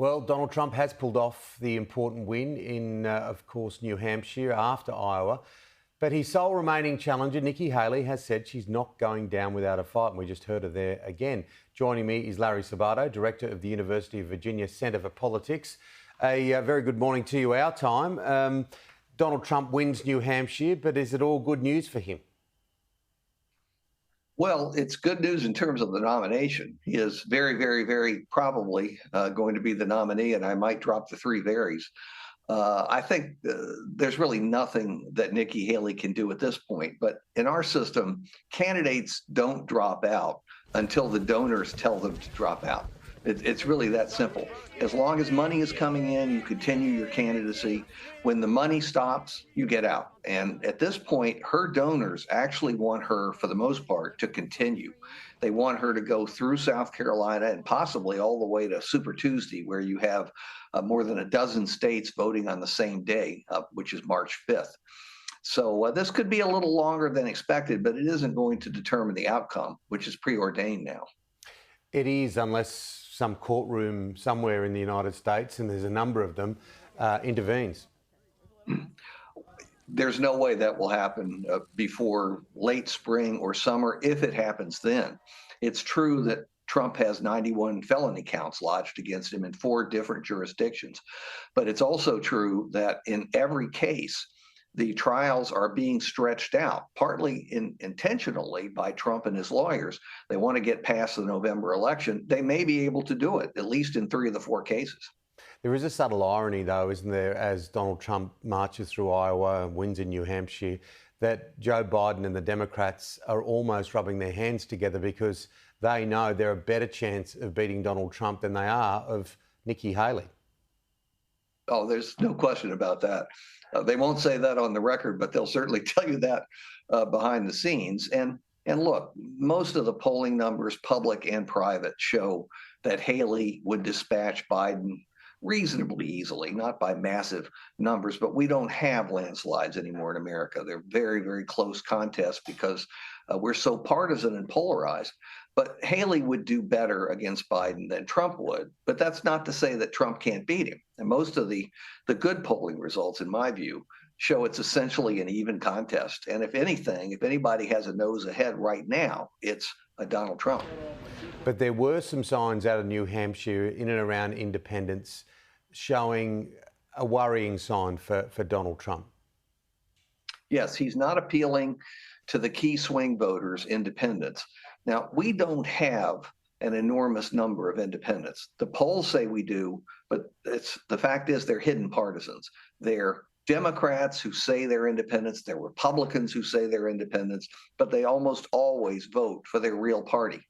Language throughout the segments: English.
Well, Donald Trump has pulled off the important win in, of course, New Hampshire after Iowa. But his sole remaining challenger, Nikki Haley, has said she's not going down without a fight. And we just heard her there again. Joining me is Larry Sabato, Director of the University of Virginia Centre for Politics. A very good morning to you, our time. Donald Trump wins New Hampshire, but is it all good news for him? Well, it's good news in terms of the nomination. He is very, very, very probably going to be the nominee, and I might drop the three verys. I think there's really nothing that Nikki Haley can do at this point. But in our system, candidates don't drop out until the donors tell them to drop out. It's really that simple. As long as money is coming in, you continue your candidacy. When the money stops, you get out. And at this point, her donors actually want her, for the most part, to continue. They want her to go through South Carolina and possibly all the way to Super Tuesday, where you have more than a dozen states voting on the same day, which is March 5th. So this could be a little longer than expected, but it isn't going to determine the outcome, which is preordained now. It is, unless some courtroom somewhere in the United States, and there's a number of them, intervenes. There's no way that will happen before late spring or summer, if it happens then. It's true that Trump has 91 felony counts lodged against him in 4 different jurisdictions. But it's also true that in every case, the trials are being stretched out, partly intentionally by Trump and his lawyers. They want to get past the November election. They may be able to do it, at least in 3 of the 4 cases. There is a subtle irony, though, isn't there, as Donald Trump marches through Iowa and wins in New Hampshire, that Joe Biden and the Democrats are almost rubbing their hands together because they know they're a better chance of beating Donald Trump than they are of Nikki Haley. Oh, there's no question about that. They won't say that on the record, but they'll certainly tell you that behind the scenes. And look, most of the polling numbers, public and private, show that Haley would dispatch Biden reasonably easily, not by massive numbers, but we don't have landslides anymore in America. They're very, very close contests because we're so partisan and polarized. But Haley would do better against Biden than Trump would. But that's not to say that Trump can't beat him. And most of the good polling results, in my view, show it's essentially an even contest. And if anything, if anybody has a nose ahead right now, it's Donald Trump. But there were some signs out of New Hampshire in and around independents showing a worrying sign for Donald Trump. Yes, he's not appealing to the key swing voters, independents. Now, we don't have an enormous number of independents. The polls say we do, but the fact is they're hidden partisans. They're Democrats who say they're independents, they're Republicans who say they're independents, but they almost always vote for their real party.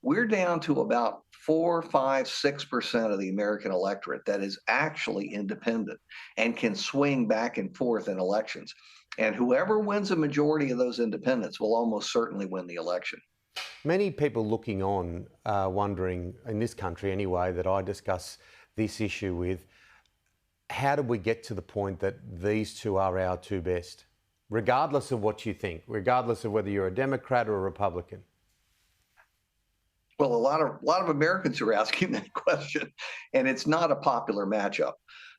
We're down to about 4, 5, 6% of the American electorate that is actually independent and can swing back and forth in elections. And whoever wins a majority of those independents will almost certainly win the election. Many people looking on wondering, in this country anyway, that I discuss this issue with, how did we get to the point that these two are our two best, regardless of what you think, regardless of whether you're a Democrat or a Republican? Well, a lot of Americans are asking that question, and it's not a popular matchup.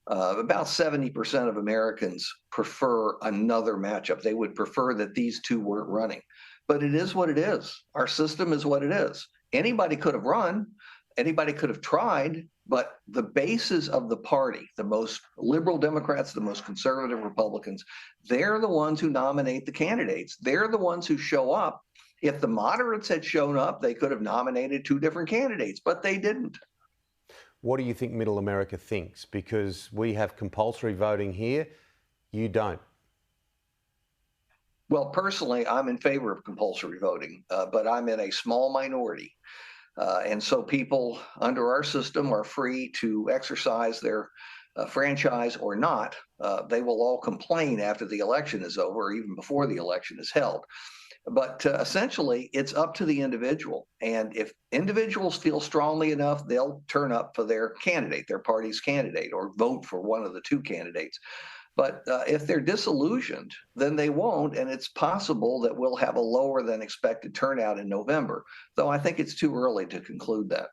About 70% of Americans prefer another matchup. They would prefer that these two weren't running. But it is what it is. Our system is what it is. Anybody could have run. Anybody could have tried. But the bases of the party, the most liberal Democrats, the most conservative Republicans, they're the ones who nominate the candidates. They're the ones who show up. If the moderates had shown up, they could have nominated 2 different candidates, but they didn't. What do you think middle America thinks? Because we have compulsory voting here. You don't. Well, personally, I'm in favor of compulsory voting, but I'm in a small minority. And so people under our system are free to exercise their franchise or not. They will all complain after the election is over, or even before the election is held. But essentially, it's up to the individual. And if individuals feel strongly enough, they'll turn up for their candidate, their party's candidate, or vote for one of the 2 candidates. But if they're disillusioned, then they won't, and it's possible that we'll have a lower than expected turnout in November, though I think it's too early to conclude that.